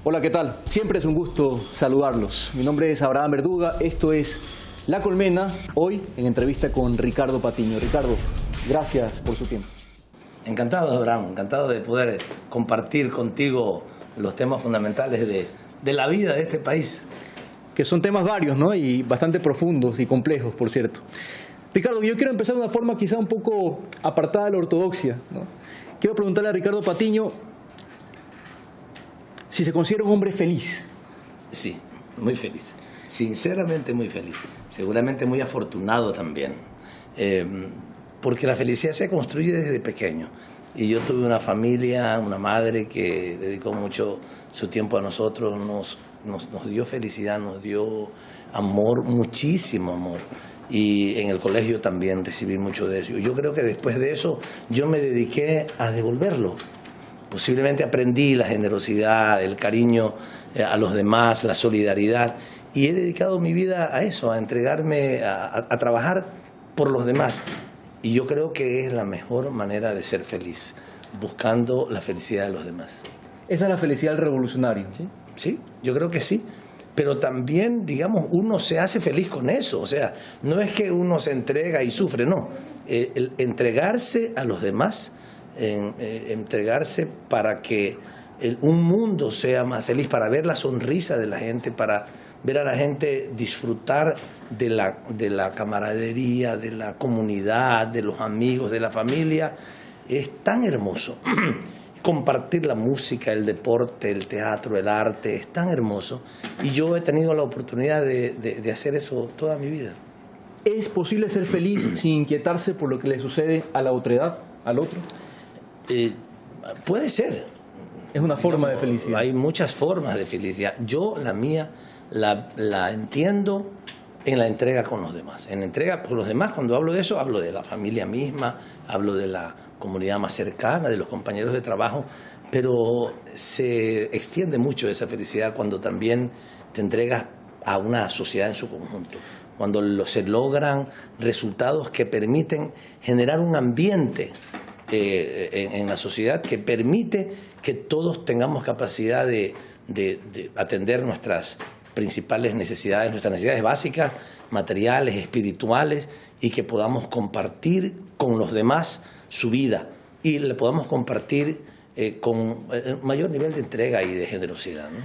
Hola, ¿qué tal? Siempre es un gusto saludarlos. Mi nombre es Abraham Verduga, esto es La Colmena, hoy en entrevista con Ricardo Patiño. Ricardo, gracias por su tiempo. Encantado, Abraham, encantado de poder compartir contigo los temas fundamentales de la vida de este país. Que son temas varios, ¿no? Y bastante profundos y complejos, por cierto. Ricardo, yo quiero empezar de una forma quizá un poco apartada de la ortodoxia, ¿no? Quiero preguntarle a Ricardo Patiño si se considera un hombre feliz. Sí, muy feliz. Sinceramente muy feliz. Seguramente muy afortunado también. Porque la felicidad se construye desde pequeño. Y yo tuve una familia, una madre que dedicó mucho su tiempo a nosotros, nos dio felicidad, nos dio amor, muchísimo amor. Y en el colegio también recibí mucho de eso. Yo creo que después de eso yo me dediqué a devolverlo. Posiblemente aprendí la generosidad, el cariño a los demás, la solidaridad, y he dedicado mi vida a eso, a entregarme, a trabajar por los demás. Y yo creo que es la mejor manera de ser feliz, buscando la felicidad de los demás. Esa es la felicidad del revolucionario, ¿sí? Sí, yo creo que sí. Pero también, digamos, uno se hace feliz con eso. O sea, no es que uno se entrega y sufre, no. El entregarse a los demás, entregarse para que un mundo sea más feliz, para ver la sonrisa de la gente, para ver a la gente disfrutar de la camaradería, de la comunidad, de los amigos, de la familia, es tan hermoso. Compartir la música, el deporte, el teatro, el arte, es tan hermoso. Y yo he tenido la oportunidad de hacer eso toda mi vida. ¿Es posible ser feliz sin inquietarse por lo que le sucede a la otredad, al otro? Puede ser. Es una forma de felicidad. Hay muchas formas de felicidad. Yo la mía la entiendo en la entrega con los demás. En la entrega con los demás, cuando hablo de eso, hablo de la familia misma, hablo de la comunidad más cercana, de los compañeros de trabajo, pero se extiende mucho esa felicidad cuando también te entregas a una sociedad en su conjunto, cuando se logran resultados que permiten generar un ambiente en la sociedad que permite que todos tengamos capacidad de atender nuestras principales necesidades, nuestras necesidades básicas, materiales, espirituales, y que podamos compartir con los demás su vida y le podamos compartir con el mayor nivel de entrega y de generosidad, ¿no?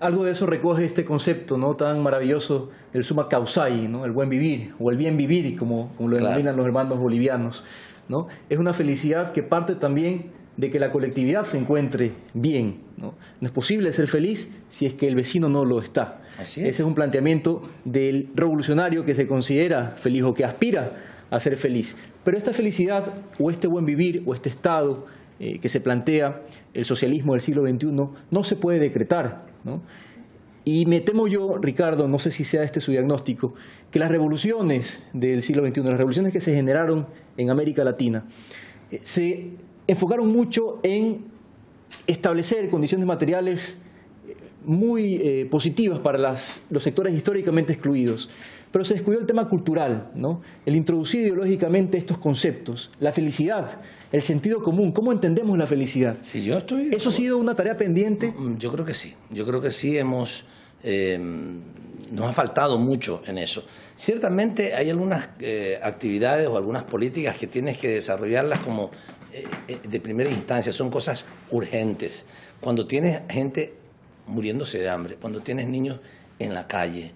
Algo de eso recoge este concepto, ¿no?, tan maravilloso del summa causai, ¿no?, el buen vivir o el bien vivir, como lo denominan los hermanos bolivianos, ¿no? Es una felicidad que parte también de que la colectividad se encuentre bien, ¿no? No es posible ser feliz si es que el vecino no lo está. Así es. Ese es un planteamiento del revolucionario que se considera feliz o que aspira a ser feliz. Pero esta felicidad o este buen vivir o este estado que se plantea el socialismo del siglo XXI no se puede decretar, ¿no? Y me temo yo, Ricardo, no sé si sea este su diagnóstico, que las revoluciones del siglo XXI, las revoluciones que se generaron en América Latina, se enfocaron mucho en establecer condiciones materiales muy positivas para los sectores históricamente excluidos, pero se descuidó el tema cultural, ¿no? El introducir ideológicamente estos conceptos, la felicidad, el sentido común, ¿cómo entendemos la felicidad? Sí, yo estoy... ¿Eso ha sido una tarea pendiente? Yo creo que sí, nos ha faltado mucho en eso. Ciertamente hay algunas actividades o algunas políticas que tienes que desarrollarlas como de primera instancia, son cosas urgentes. Cuando tienes gente muriéndose de hambre, cuando tienes niños en la calle,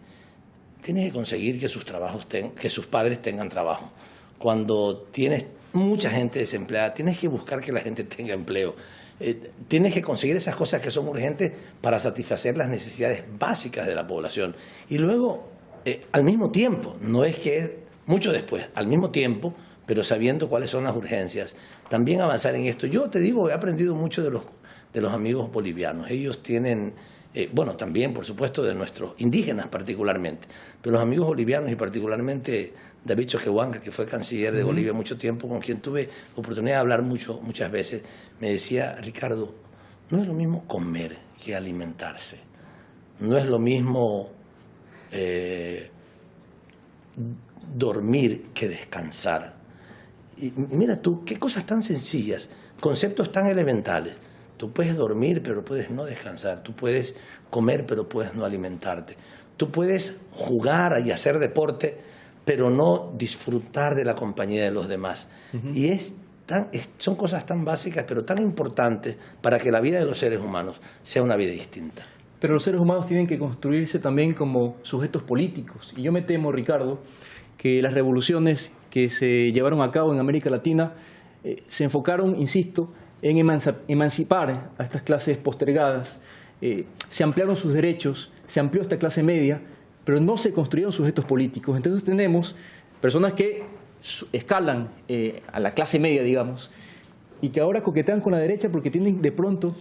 tienes que conseguir que sus padres tengan trabajo. Cuando tienes mucha gente desempleada, tienes que buscar que la gente tenga empleo. Tienes que conseguir esas cosas que son urgentes para satisfacer las necesidades básicas de la población. Y luego, al mismo tiempo, no es que es mucho después, al mismo tiempo, pero sabiendo cuáles son las urgencias, también avanzar en esto. Yo te digo, he aprendido mucho de los amigos bolivianos. Ellos tienen, bueno, también, por supuesto, de nuestros indígenas particularmente, pero los amigos bolivianos y particularmente David Choquehuanca, que fue canciller de Bolivia mucho tiempo, con quien tuve oportunidad de hablar muchas veces, me decía: Ricardo, no es lo mismo comer que alimentarse. No es lo mismo dormir que descansar. Y mira tú, qué cosas tan sencillas, conceptos tan elementales. Tú puedes dormir, pero puedes no descansar. Tú puedes comer, pero puedes no alimentarte. Tú puedes jugar y hacer deporte, pero no disfrutar de la compañía de los demás. Y son cosas tan básicas, pero tan importantes para que la vida de los seres humanos sea una vida distinta. Pero los seres humanos tienen que construirse también como sujetos políticos. Y yo me temo, Ricardo, que las revoluciones que se llevaron a cabo en América Latina se enfocaron, insisto, en emancipar a estas clases postergadas. Se ampliaron sus derechos, se amplió esta clase media, pero no se construyeron sujetos políticos. Entonces tenemos personas que escalan a la clase media, digamos, y que ahora coquetean con la derecha porque tienen de pronto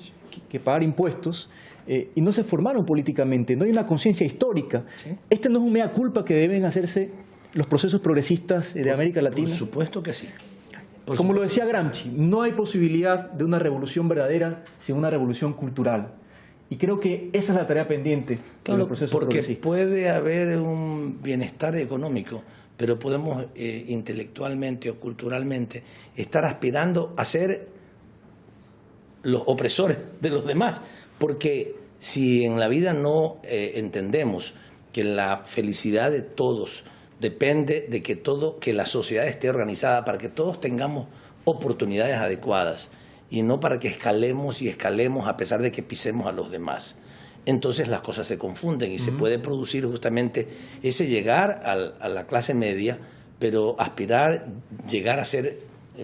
que pagar impuestos y no se formaron políticamente, no hay una conciencia histórica. ¿Sí? Este no es un mea culpa que deben hacerse los procesos progresistas de América Latina. Por supuesto que sí. Como lo decía Gramsci, no hay posibilidad de una revolución verdadera sin una revolución cultural. Y creo que esa es la tarea pendiente de los procesos progresistas. Porque puede haber un bienestar económico, pero podemos intelectualmente o culturalmente estar aspirando a ser los opresores de los demás. Porque si en la vida no entendemos que la felicidad de todos depende de que la sociedad esté organizada para que todos tengamos oportunidades adecuadas y no para que escalemos y escalemos a pesar de que pisemos a los demás, entonces las cosas se confunden y se puede producir justamente ese llegar a la clase media, pero aspirar, llegar a ser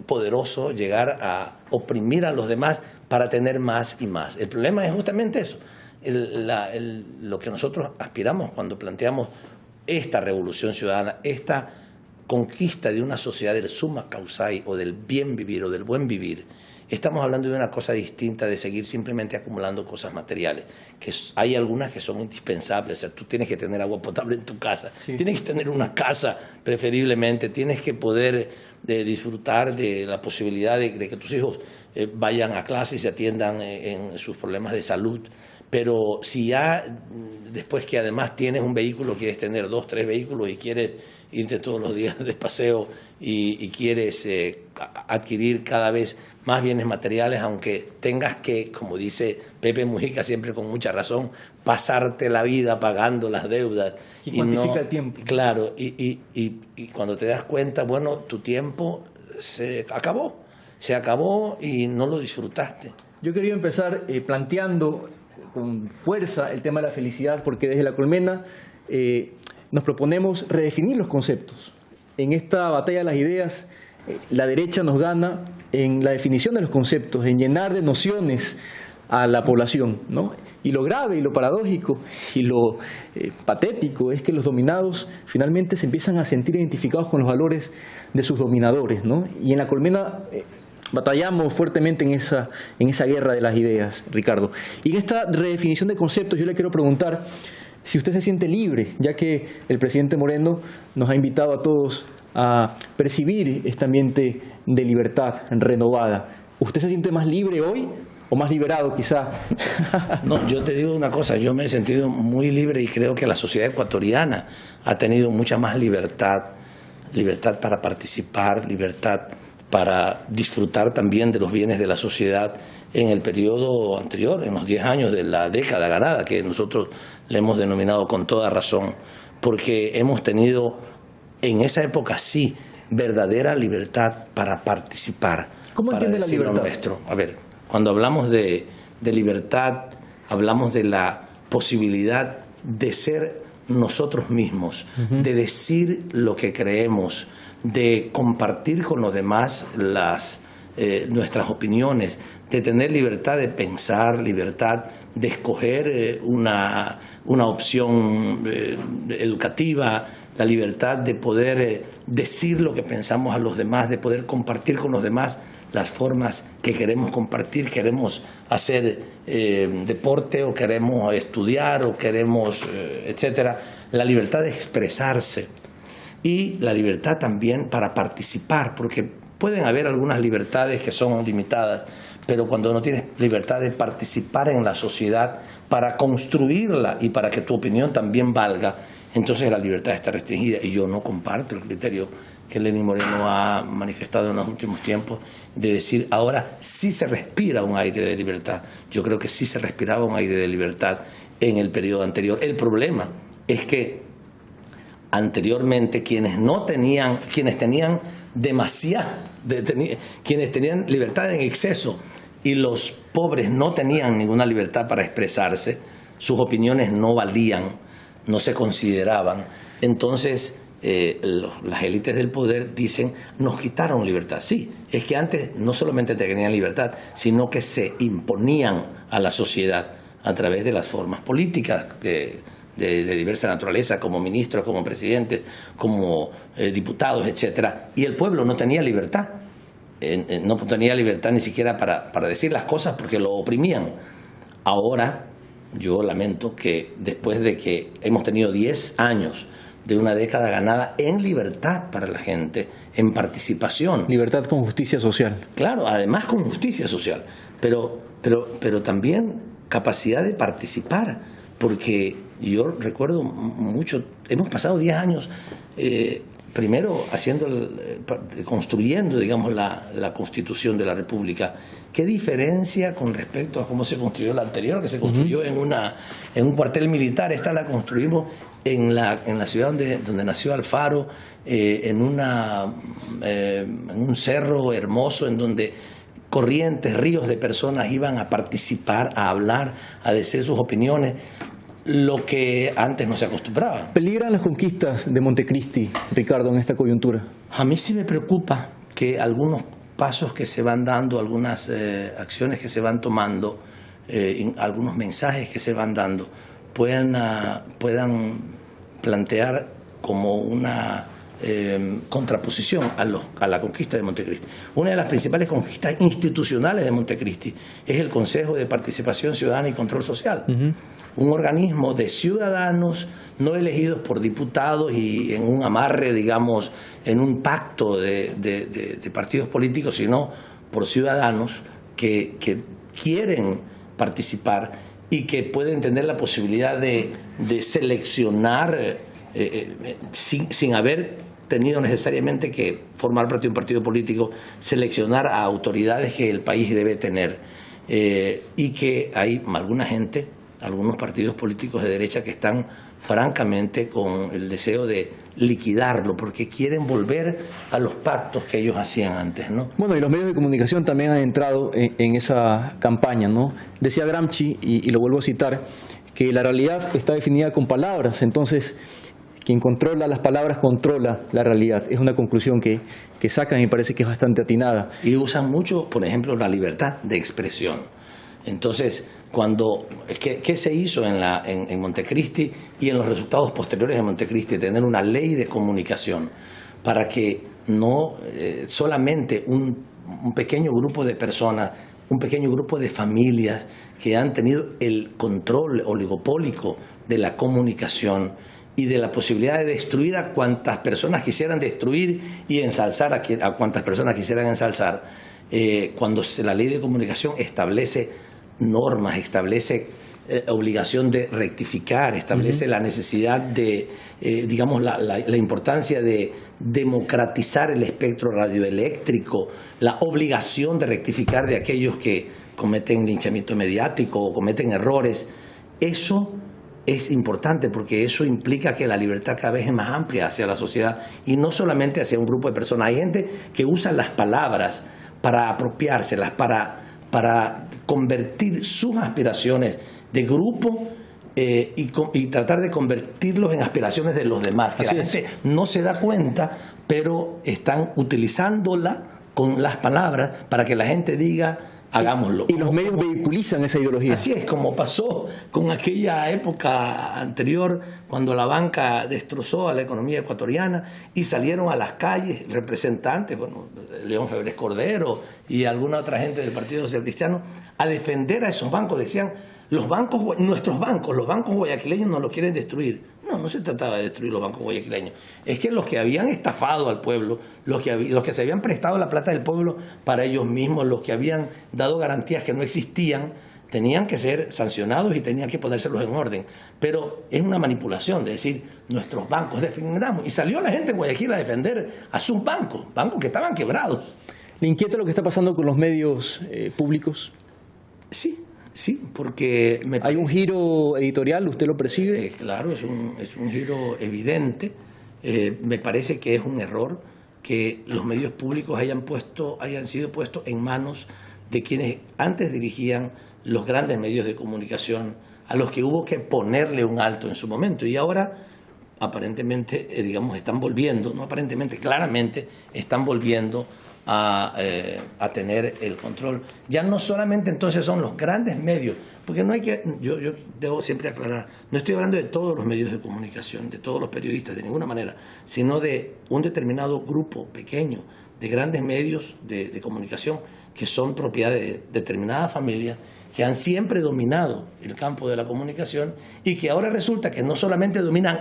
poderoso, llegar a oprimir a los demás para tener más y más. El problema es justamente eso, lo que nosotros aspiramos cuando planteamos esta revolución ciudadana, esta conquista de una sociedad del summa causai o del bien vivir o del buen vivir. Estamos hablando de una cosa distinta de seguir simplemente acumulando cosas materiales, que hay algunas que son indispensables. O sea, tú tienes que tener agua potable en tu casa, sí. Tienes que tener una casa preferiblemente, tienes que poder disfrutar de la posibilidad de que tus hijos vayan a clase y se atiendan en sus problemas de salud. Pero si ya después que además tienes un vehículo, quieres tener 2, 3 vehículos y quieres irte todos los días de paseo y quieres adquirir cada vez más bienes materiales, aunque tengas que, como dice Pepe Mujica siempre con mucha razón, pasarte la vida pagando las deudas. Y cuantifica el tiempo. Claro, y cuando te das cuenta, bueno, tu tiempo se acabó y no lo disfrutaste. Yo quería empezar planteando con fuerza el tema de la felicidad, porque desde La Colmena nos proponemos redefinir los conceptos. En esta batalla de las ideas, la derecha nos gana en la definición de los conceptos, en llenar de nociones a la población, ¿no? Y lo grave y lo paradójico y lo patético es que los dominados finalmente se empiezan a sentir identificados con los valores de sus dominadores, ¿no? Y en La Colmena batallamos fuertemente en esa guerra de las ideas, Ricardo. Y en esta redefinición de conceptos yo le quiero preguntar si usted se siente libre, ya que el presidente Moreno nos ha invitado a todos a percibir este ambiente de libertad renovada. ¿Usted se siente más libre hoy o más liberado quizá? No, yo te digo una cosa, yo me he sentido muy libre y creo que la sociedad ecuatoriana ha tenido mucha más libertad para participar, libertad para disfrutar también de los bienes de la sociedad en el periodo anterior, en los 10 años de la década ganada, que nosotros le hemos denominado con toda razón, porque hemos tenido en esa época sí verdadera libertad para participar. ¿Cómo entiende la libertad? Nuestro. A ver, cuando hablamos de libertad, hablamos de la posibilidad de ser nosotros mismos, de decir lo que creemos, de compartir con los demás nuestras opiniones, de tener libertad de pensar, libertad de escoger una opción educativa, la libertad de poder decir lo que pensamos a los demás, de poder compartir con los demás las formas que queremos compartir, queremos hacer deporte o queremos estudiar o queremos, etcétera. La libertad de expresarse y la libertad también para participar, porque pueden haber algunas libertades que son limitadas, pero cuando no tienes libertad de participar en la sociedad para construirla y para que tu opinión también valga, entonces la libertad está restringida. Y yo no comparto el criterio que Lenín Moreno ha manifestado en los últimos tiempos, de decir ahora sí se respira un aire de libertad. Yo creo que sí se respiraba un aire de libertad en el periodo anterior. El problema es que anteriormente quienes tenían quienes tenían libertad en exceso y los pobres no tenían ninguna libertad para expresarse, sus opiniones no valían, no se consideraban. Entonces las élites del poder dicen, nos quitaron libertad. Sí, es que antes no solamente tenían libertad, sino que se imponían a la sociedad a través de las formas políticas de diversa naturaleza, como ministros, como presidentes, como diputados, etcétera. Y el pueblo no tenía libertad. No tenía libertad ni siquiera para decir las cosas porque lo oprimían. Ahora, yo lamento que después de que hemos tenido 10 años de una década ganada en libertad para la gente, en participación. Libertad con justicia social. Claro, además con justicia social, pero también capacidad de participar, porque yo recuerdo mucho, hemos pasado 10 años primero construyendo, digamos, la Constitución de la República. ¿Qué diferencia con respecto a cómo se construyó la anterior, que se construyó en un cuartel militar? Esta la construimos en la ciudad donde nació Alfaro, en un cerro hermoso en donde corrientes, ríos de personas iban a participar, a hablar, a decir sus opiniones, lo que antes no se acostumbraba. ¿Peligran las conquistas de Montecristi, Ricardo, en esta coyuntura? A mí sí me preocupa que algunos pasos que se van dando, algunas acciones que se van tomando, algunos mensajes que se van dando, puedan plantear como una contraposición a la conquista de Montecristi. Una de las principales conquistas institucionales de Montecristi es el Consejo de Participación Ciudadana y Control Social, un organismo de ciudadanos no elegidos por diputados y en un amarre, digamos, en un pacto de partidos políticos, sino por ciudadanos que quieren participar y que pueden tener la posibilidad de seleccionar sin haber tenido necesariamente que formar parte de un partido político, seleccionar a autoridades que el país debe tener, y que hay algunos partidos políticos de derecha que están francamente con el deseo de liquidarlo porque quieren volver a los pactos que ellos hacían antes, ¿no? Bueno, y los medios de comunicación también han entrado en esa campaña, ¿no? Decía Gramsci, y lo vuelvo a citar, que la realidad está definida con palabras. Entonces, quien controla las palabras controla la realidad. Es una conclusión que sacan y me parece que es bastante atinada. Y usan mucho, por ejemplo, la libertad de expresión. Entonces, ¿qué se hizo en Montecristi y en los resultados posteriores de Montecristi? Tener una ley de comunicación para que no solamente un pequeño grupo de personas, un pequeño grupo de familias que han tenido el control oligopólico de la comunicación y de la posibilidad de destruir a cuantas personas quisieran destruir y ensalzar a cuantas personas quisieran ensalzar, cuando la ley de comunicación establece normas, establece obligación de rectificar, establece la necesidad de, digamos, la importancia de democratizar el espectro radioeléctrico, la obligación de rectificar de aquellos que cometen linchamiento mediático o cometen errores. Eso es importante porque eso implica que la libertad cada vez es más amplia hacia la sociedad y no solamente hacia un grupo de personas. Hay gente que usa las palabras para apropiárselas, para convertir sus aspiraciones de grupo y tratar de convertirlos en aspiraciones de los demás, que la gente no se da cuenta, pero están utilizándola con las palabras para que la gente diga hagámoslo. Y los medios vehiculizan esa ideología. Así es, como pasó con aquella época anterior, cuando la banca destrozó a la economía ecuatoriana y salieron a las calles representantes, bueno, León Febres Cordero y alguna otra gente del Partido Social Cristiano, a defender a esos bancos. Decían, nuestros bancos, los bancos guayaquileños nos los quieren destruir. No se trataba de destruir los bancos guayaquileños. Es que los que habían estafado al pueblo, los que se habían prestado la plata del pueblo para ellos mismos, los que habían dado garantías que no existían, tenían que ser sancionados y tenían que ponérselos en orden. Pero es una manipulación de decir, nuestros bancos defendamos. Y salió la gente en Guayaquil a defender a sus bancos que estaban quebrados. ¿Le inquieta lo que está pasando con los medios públicos? Sí, porque me parece... ¿Hay un giro editorial? ¿Usted lo percibe? Claro, es un giro evidente. Me parece que es un error que los medios públicos hayan sido puestos en manos de quienes antes dirigían los grandes medios de comunicación, a los que hubo que ponerle un alto en su momento. Y ahora, aparentemente, están volviendo, no aparentemente, claramente, están volviendo a tener el control. Ya no solamente entonces son los grandes medios, porque no hay que, yo debo siempre aclarar, no estoy hablando de todos los medios de comunicación, de todos los periodistas, de ninguna manera, sino de un determinado grupo pequeño de grandes medios de comunicación que son propiedad de determinadas familias que han siempre dominado el campo de la comunicación y que ahora resulta que no solamente dominan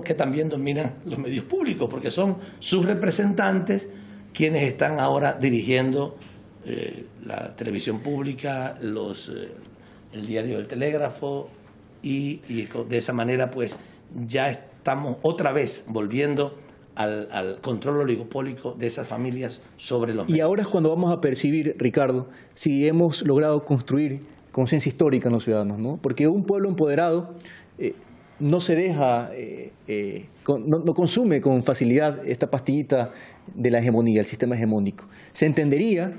que también dominan los medios públicos, porque son sus representantes quienes están ahora dirigiendo la televisión pública, el diario El Telégrafo, y de esa manera pues ya estamos otra vez volviendo al control oligopólico de esas familias sobre los medios. Y ahora es cuando vamos a percibir, Ricardo, si hemos logrado construir conciencia histórica en los ciudadanos, ¿no? Porque un pueblo empoderado no se deja, no consume con facilidad esta pastillita de la hegemonía, el sistema hegemónico. Se entendería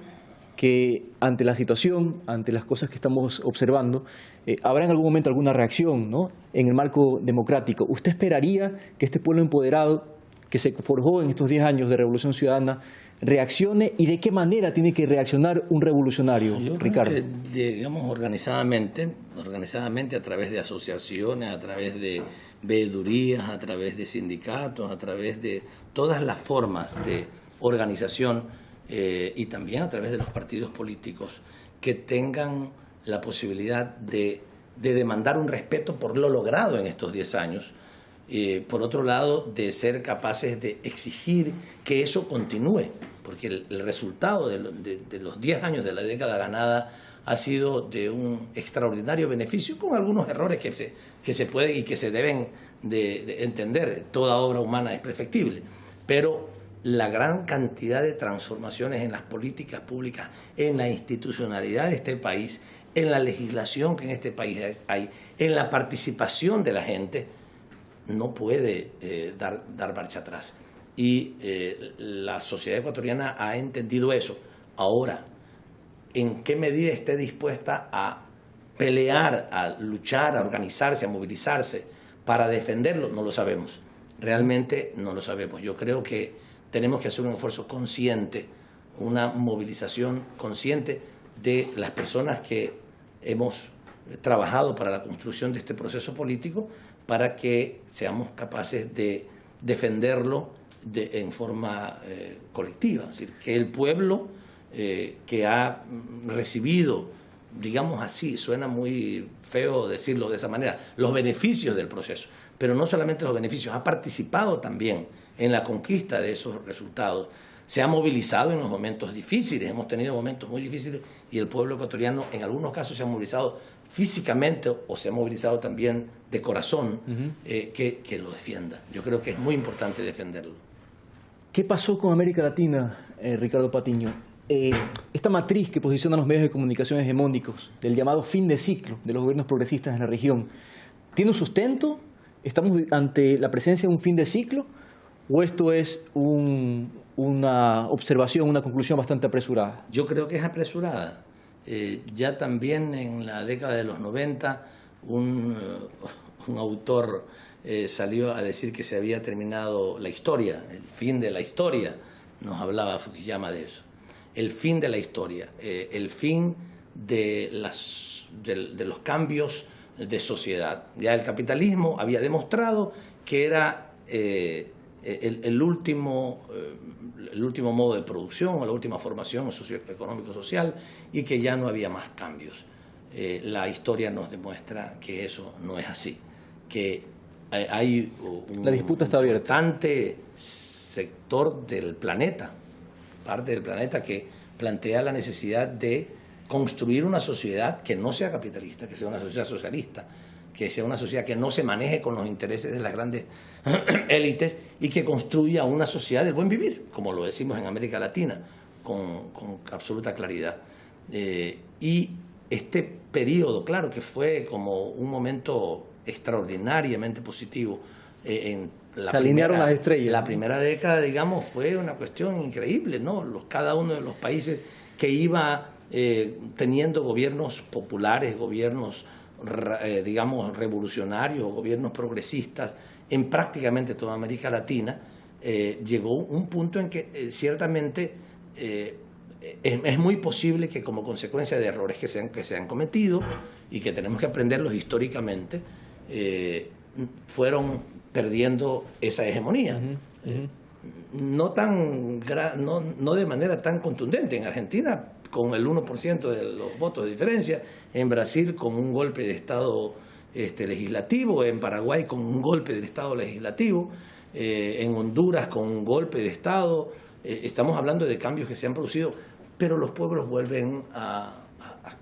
que ante la situación, ante las cosas que estamos observando, habrá en algún momento alguna reacción, ¿no?, en el marco democrático. ¿Usted esperaría que este pueblo empoderado que se forjó en estos 10 años de Revolución Ciudadana reaccione, y de qué manera tiene que reaccionar un revolucionario, Ricardo? Organizadamente a través de asociaciones, a través de veedurías, a través de sindicatos, a través de todas las formas de organización y también a través de los partidos políticos que tengan la posibilidad de demandar un respeto por lo logrado en estos 10 años. Por otro lado, de ser capaces de exigir que eso continúe, porque el resultado de los 10 años de la década ganada ha sido de un extraordinario beneficio, con algunos errores que se pueden y que se deben de entender. Toda obra humana es perfectible, pero la gran cantidad de transformaciones en las políticas públicas, en la institucionalidad de este país, en la legislación que en este país hay, en la participación de la gente, no puede dar marcha atrás. Y la sociedad ecuatoriana ha entendido eso. Ahora, ¿en qué medida esté dispuesta a pelear, a luchar, a organizarse, a movilizarse para defenderlo? No lo sabemos. Realmente no lo sabemos. Yo creo que tenemos que hacer un esfuerzo consciente, una movilización consciente de las personas que hemos trabajado para la construcción de este proceso político, para que seamos capaces de defenderlo en forma colectiva. Es decir, que el pueblo que ha recibido, digamos así, suena muy feo decirlo de esa manera, los beneficios del proceso, pero no solamente los beneficios, ha participado también en la conquista de esos resultados. Se ha movilizado en los momentos difíciles, hemos tenido momentos muy difíciles y el pueblo ecuatoriano en algunos casos se ha movilizado físicamente o se ha movilizado también de corazón, que lo defienda. Yo creo que es muy importante defenderlo. ¿Qué pasó con América Latina, Ricardo Patiño? Esta matriz que posiciona los medios de comunicación hegemónicos del llamado fin de ciclo de los gobiernos progresistas en la región, ¿tiene un sustento? ¿Estamos ante la presencia de un fin de ciclo? ¿O esto es una observación, una conclusión bastante apresurada? Yo creo que es apresurada. Ya también en la década de los 90 un autor salió a decir que se había terminado la historia, el fin de la historia. Nos hablaba Fukuyama de eso. El fin de la historia, el fin de los cambios de sociedad. Ya el capitalismo había demostrado que era el último modo de producción o la última formación socioeconómico-social y que ya no había más cambios. La historia nos demuestra que eso no es así, que hay la disputa está abierta. Importante sector del planeta, parte del planeta, que plantea la necesidad de construir una sociedad que no sea capitalista, que sea una sociedad socialista, que sea una sociedad que no se maneje con los intereses de las grandes élites y que construya una sociedad del buen vivir, como lo decimos en América Latina, con absoluta claridad. Y este periodo, claro que fue como un momento extraordinariamente positivo. Se alinearon las estrellas. La primera década, digamos, fue una cuestión increíble, ¿no? Cada uno de los países que iba teniendo gobiernos populares, gobiernos digamos, revolucionarios, gobiernos progresistas en prácticamente toda América Latina, llegó un punto en que ciertamente es muy posible que como consecuencia de errores que se han cometido y que tenemos que aprenderlos históricamente, fueron perdiendo esa hegemonía. No de manera tan contundente. En Argentina, con el 1% de los votos de diferencia, en Brasil con un golpe de Estado legislativo, en Paraguay con un golpe del Estado legislativo, en Honduras con un golpe de Estado. Estamos hablando de cambios que se han producido, pero los pueblos vuelven a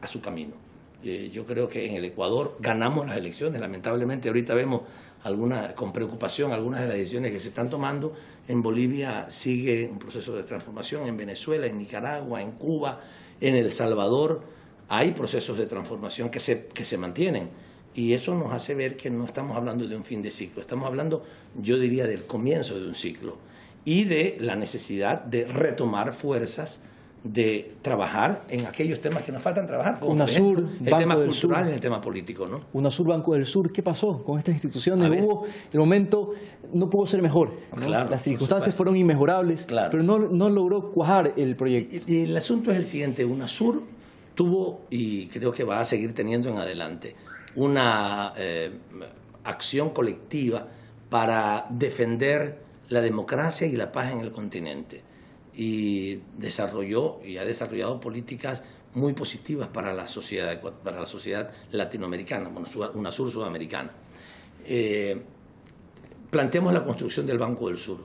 su camino. Yo creo que en el Ecuador ganamos las elecciones, lamentablemente ahorita vemos con preocupación algunas de las decisiones que se están tomando. En Bolivia sigue un proceso de transformación, en Venezuela, en Nicaragua, en Cuba, en El Salvador hay procesos de transformación que se mantienen, y eso nos hace ver que no estamos hablando de un fin de ciclo, estamos hablando, yo diría, del comienzo de un ciclo y de la necesidad de retomar fuerzas, de trabajar en aquellos temas que nos faltan trabajar, como UNASUR, el tema cultural y el tema político, ¿no? UNASUR, Banco del Sur, ¿qué pasó con estas instituciones? El momento no pudo ser mejor, ¿no? Claro, las circunstancias fueron inmejorables, claro, pero no logró cuajar el proyecto. Y el asunto es el siguiente: UNASUR tuvo, y creo que va a seguir teniendo en adelante, una acción colectiva para defender la democracia y la paz en el continente, y desarrolló y ha desarrollado políticas muy positivas para la sociedad latinoamericana, bueno, UNASUR sudamericana. Planteamos la construcción del Banco del Sur,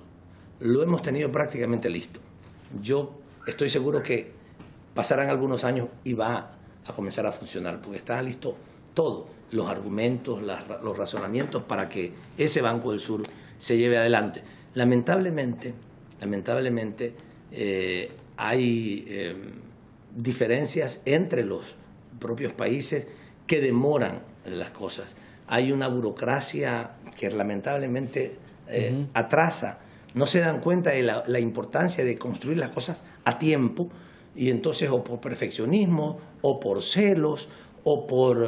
lo hemos tenido prácticamente listo. Yo estoy seguro que pasarán algunos años y va a comenzar a funcionar, porque está listo todo, los argumentos, los razonamientos para que ese Banco del Sur se lleve adelante. Lamentablemente hay diferencias entre los propios países que demoran las cosas. Hay una burocracia que lamentablemente atrasa. No se dan cuenta de la importancia de construir las cosas a tiempo, y entonces, o por perfeccionismo, o por celos, o por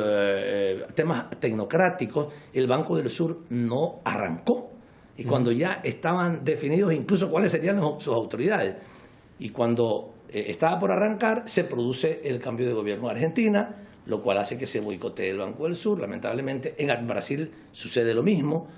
temas tecnocráticos, el Banco del Sur no arrancó. Y cuando ya estaban definidos incluso cuáles serían sus autoridades, y cuando estaba por arrancar, se produce el cambio de gobierno en Argentina, lo cual hace que se boicotee el Banco del Sur. Lamentablemente, en Brasil sucede lo mismo.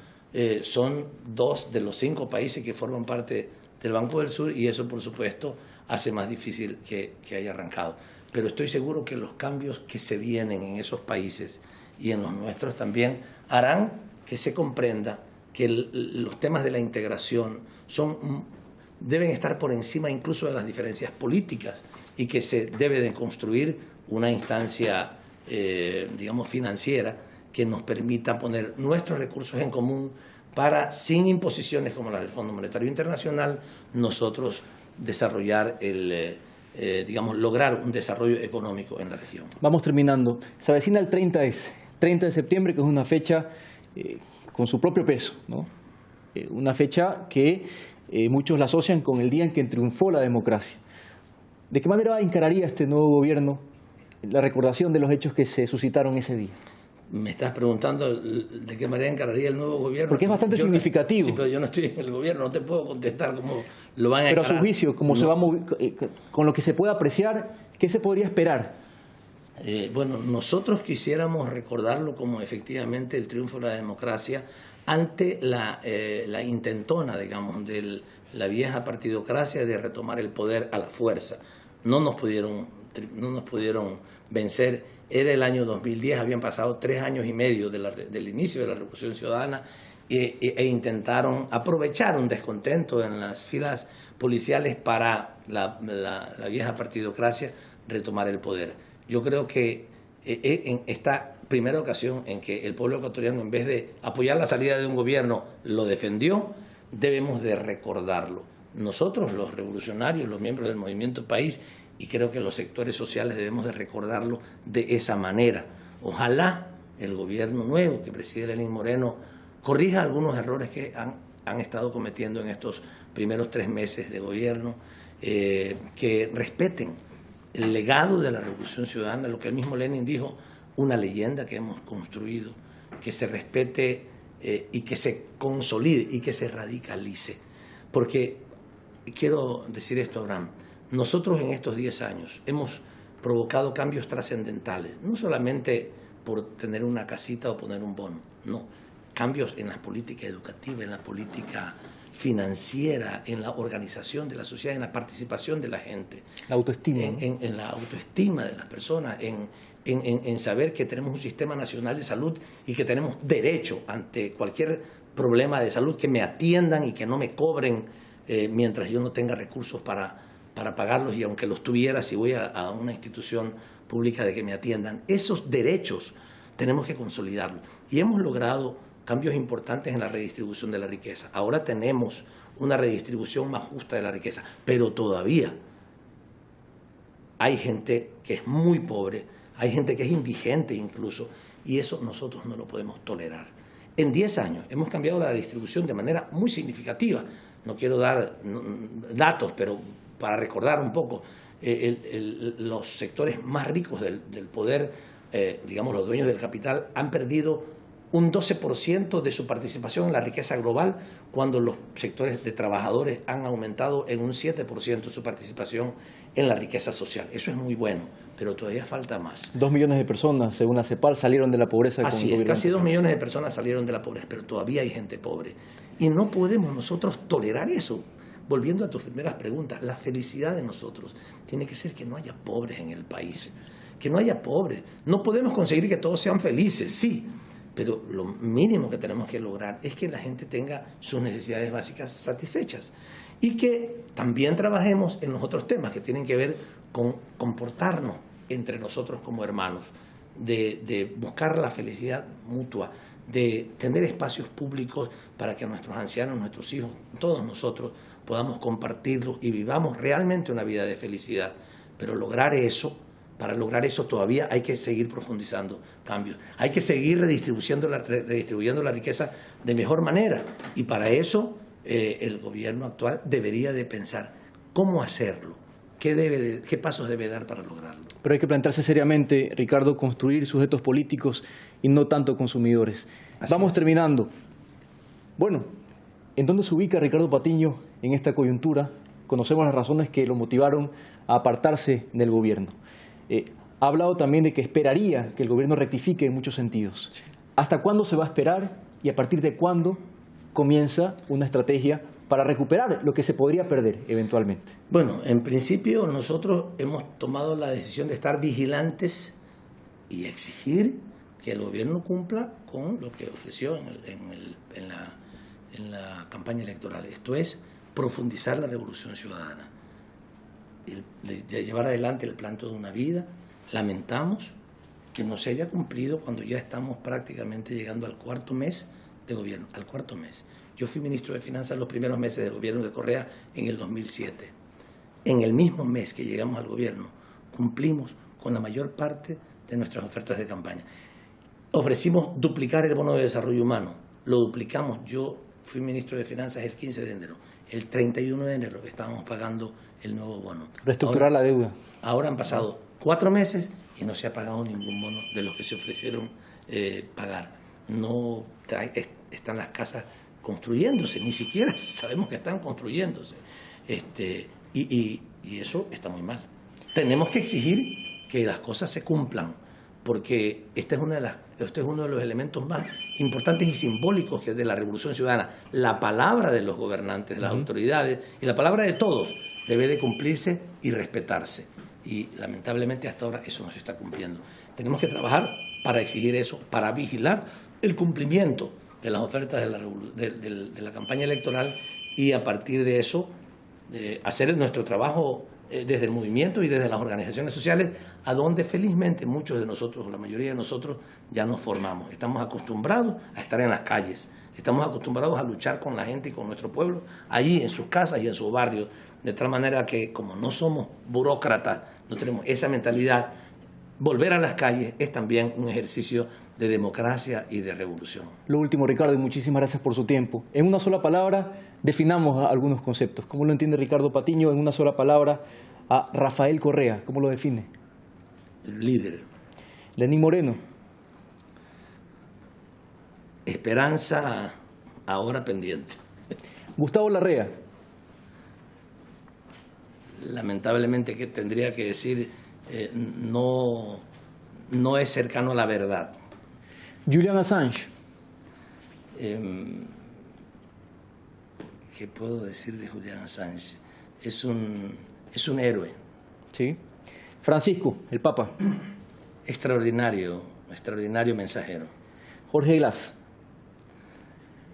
Son 2 de los 5 países que forman parte del Banco del Sur, y eso, por supuesto, hace más difícil que haya arrancado. Pero estoy seguro que los cambios que se vienen en esos países y en los nuestros también harán que se comprenda que los temas de la integración deben estar por encima incluso de las diferencias políticas, y que se debe de construir una instancia, digamos, financiera que nos permita poner nuestros recursos en común para, sin imposiciones como las del Fondo Monetario Internacional, nosotros desarrollar digamos, lograr un desarrollo económico en la región. Vamos terminando. Se avecina el 30 de septiembre, que es una fecha con su propio peso, ¿no? Una fecha que muchos la asocian con el día en que triunfó la democracia. ¿De qué manera encararía este nuevo gobierno la recordación de los hechos que se suscitaron ese día? Me estás preguntando de qué manera encararía el nuevo gobierno. Porque es bastante significativo. Sí, pero yo no estoy en el gobierno, no te puedo contestar cómo lo van a encarar. Pero a su juicio, ¿cómo se va a con lo que se puede apreciar, qué se podría esperar? Bueno, nosotros quisiéramos recordarlo como efectivamente el triunfo de la democracia ante la intentona, digamos, de la vieja partidocracia de retomar el poder a la fuerza. No nos pudieron vencer. Era el año 2010, habían pasado 3 años y medio del inicio de la Revolución Ciudadana, e intentaron aprovechar un descontento en las filas policiales para la vieja partidocracia retomar el poder. Yo creo que en esta primera ocasión en que el pueblo ecuatoriano, en vez de apoyar la salida de un gobierno, lo defendió, debemos de recordarlo. Nosotros, los revolucionarios, los miembros del Movimiento País, y creo que los sectores sociales debemos de recordarlo de esa manera. Ojalá el gobierno nuevo que preside Lenín Moreno corrija algunos errores que han estado cometiendo en estos primeros 3 meses de gobierno, que respeten el legado de la Revolución Ciudadana, lo que el mismo Lenin dijo, una leyenda que hemos construido, que se respete y que se consolide y que se radicalice. Porque quiero decir esto, Abraham, nosotros en estos 10 años hemos provocado cambios trascendentales, no solamente por tener una casita o poner un bono, no, cambios en la política educativa, en la política financiera, en la organización de la sociedad, en la participación de la gente. La autoestima. En la autoestima de las personas, en saber que tenemos un sistema nacional de salud y que tenemos derecho ante cualquier problema de salud, que me atiendan y que no me cobren mientras yo no tenga recursos para pagarlos, y aunque los tuviera, si voy a una institución pública, de que me atiendan. Esos derechos tenemos que consolidarlos. Y hemos logrado cambios importantes en la redistribución de la riqueza. Ahora tenemos una redistribución más justa de la riqueza, pero todavía hay gente que es muy pobre, hay gente que es indigente incluso, y eso nosotros no lo podemos tolerar. En 10 años hemos cambiado la distribución de manera muy significativa. No quiero dar datos, pero para recordar un poco, los sectores más ricos del poder, digamos los dueños del capital, han perdido un 12% de su participación en la riqueza global, cuando los sectores de trabajadores han aumentado en un 7% su participación en la riqueza social. Eso es muy bueno, pero todavía falta más. 2 millones de personas, según la CEPAL, salieron de la pobreza. Así es, casi 2 millones de personas salieron de la pobreza, pero todavía hay gente pobre. Y no podemos nosotros tolerar eso. Volviendo a tus primeras preguntas, la felicidad de nosotros tiene que ser que no haya pobres en el país, que no haya pobres. No podemos conseguir que todos sean felices, sí, pero lo mínimo que tenemos que lograr es que la gente tenga sus necesidades básicas satisfechas, y que también trabajemos en los otros temas que tienen que ver con comportarnos entre nosotros como hermanos, de buscar la felicidad mutua, de tener espacios públicos para que nuestros ancianos, nuestros hijos, todos nosotros podamos compartirlos y vivamos realmente una vida de felicidad. Pero para lograr eso todavía hay que seguir profundizando cambios. Hay que seguir redistribuyendo la riqueza de mejor manera. Y para eso el gobierno actual debería de pensar cómo hacerlo, qué pasos debe dar para lograrlo. Pero hay que plantearse seriamente, Ricardo, construir sujetos políticos y no tanto consumidores. Vamos terminando. Bueno, ¿en dónde se ubica Ricardo Patiño en esta coyuntura? Conocemos las razones que lo motivaron a apartarse del gobierno. Ha hablado también de que esperaría que el gobierno rectifique en muchos sentidos. Sí. ¿Hasta cuándo se va a esperar y a partir de cuándo comienza una estrategia para recuperar lo que se podría perder eventualmente? Bueno, en principio nosotros hemos tomado la decisión de estar vigilantes y exigir que el gobierno cumpla con lo que ofreció en la campaña electoral. Esto es profundizar la revolución ciudadana, de llevar adelante el plan Toda una Vida. Lamentamos que no se haya cumplido cuando ya estamos prácticamente llegando al 4.º mes de gobierno, al 4.º mes. Yo fui ministro de Finanzas los primeros meses del gobierno de Correa en el 2007. En el mismo mes que llegamos al gobierno, cumplimos con la mayor parte de nuestras ofertas de campaña. Ofrecimos duplicar el bono de desarrollo humano, lo duplicamos. Yo fui ministro de Finanzas el 15 de enero. El 31 de enero estábamos pagando el nuevo bono. Reestructurar la deuda. Ahora han pasado 4 meses y no se ha pagado ningún bono de los que se ofrecieron pagar. No están las casas construyéndose, ni siquiera sabemos que están construyéndose. Y eso está muy mal. Tenemos que exigir que las cosas se cumplan, porque este es uno de los elementos más importantes y simbólicos que es de la Revolución Ciudadana. La palabra de los gobernantes, de las autoridades y la palabra de todos debe de cumplirse y respetarse. Y lamentablemente hasta ahora eso no se está cumpliendo. Tenemos que trabajar para exigir eso, para vigilar el cumplimiento de las ofertas de la campaña electoral, y a partir de eso hacer nuestro trabajo desde el movimiento y desde las organizaciones sociales, a donde felizmente muchos de nosotros, la mayoría de nosotros, ya nos formamos. Estamos acostumbrados a estar en las calles, estamos acostumbrados a luchar con la gente y con nuestro pueblo, allí en sus casas y en sus barrios, de tal manera que como no somos burócratas, no tenemos esa mentalidad, volver a las calles es también un ejercicio de democracia y de revolución. Lo último, Ricardo, y muchísimas gracias por su tiempo. En una sola palabra, definamos algunos conceptos. ¿Cómo lo entiende Ricardo Patiño en una sola palabra a Rafael Correa? ¿Cómo lo define? El líder. Lenín Moreno. Esperanza ahora pendiente. Gustavo Larrea. Lamentablemente que tendría que decir, no es cercano a la verdad. Julian Assange. ¿Qué puedo decir de Julian Assange? Es un héroe. Sí. Francisco, el Papa. Extraordinario mensajero. Jorge Glass.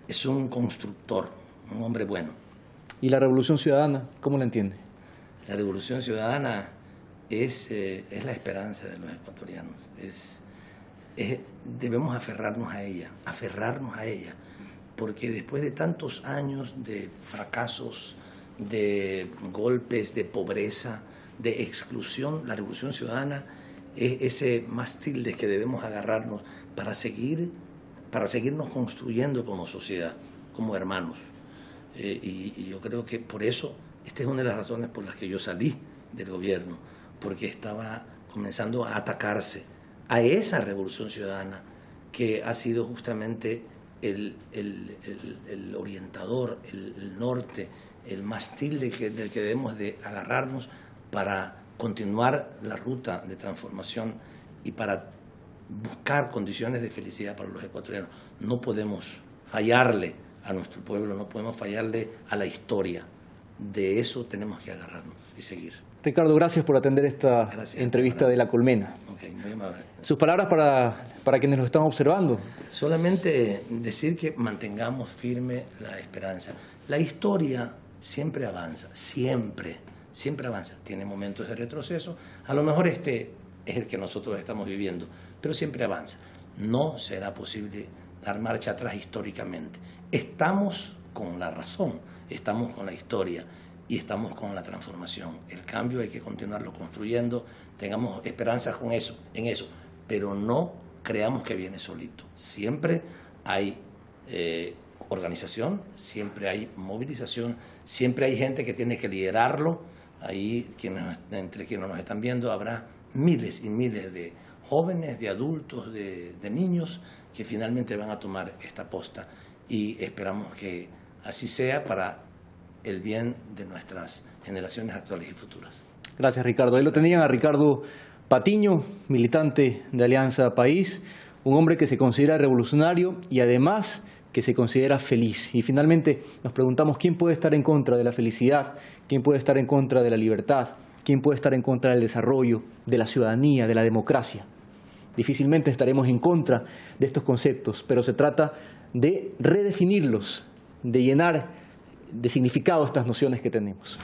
Es un constructor, un hombre bueno. ¿Y la Revolución Ciudadana? ¿Cómo la entiende? La Revolución Ciudadana es la esperanza de los ecuatorianos. Debemos aferrarnos a ella, porque después de tantos años de fracasos, de golpes, de pobreza, de exclusión, la Revolución Ciudadana es ese mástil de que debemos agarrarnos para seguirnos construyendo como sociedad, como hermanos. Y yo creo que por eso, esta es una de las razones por las que yo salí del gobierno, porque estaba comenzando a atacarse a esa Revolución Ciudadana que ha sido justamente el orientador, el norte, el mástil del que debemos de agarrarnos para continuar la ruta de transformación y para buscar condiciones de felicidad para los ecuatorianos. No podemos fallarle a nuestro pueblo, no podemos fallarle a la historia. De eso tenemos que agarrarnos y seguir. Ricardo, gracias por atender esta entrevista de La Colmena. Okay, muy amable. Sus palabras para quienes lo están observando. Solamente decir que mantengamos firme la esperanza. La historia siempre avanza, siempre avanza. Tiene momentos de retroceso. A lo mejor este es el que nosotros estamos viviendo, pero siempre avanza. No será posible dar marcha atrás históricamente. Estamos con la razón, estamos con la historia y estamos con la transformación. El cambio hay que continuarlo construyendo, tengamos esperanzas en eso, pero no creamos que viene solito. Siempre hay organización, siempre hay movilización, siempre hay gente que tiene que liderarlo. Ahí, entre quienes nos están viendo, habrá miles y miles de jóvenes, de adultos, de niños que finalmente van a tomar esta posta y esperamos que así sea para el bien de nuestras generaciones actuales y futuras. Gracias, Ricardo. Ahí lo tenían a Ricardo Patiño, militante de Alianza País, un hombre que se considera revolucionario y además que se considera feliz. Y finalmente nos preguntamos quién puede estar en contra de la felicidad, quién puede estar en contra de la libertad, quién puede estar en contra del desarrollo, de la ciudadanía, de la democracia. Difícilmente estaremos en contra de estos conceptos, pero se trata de redefinirlos, de llenar de significado estas nociones que tenemos.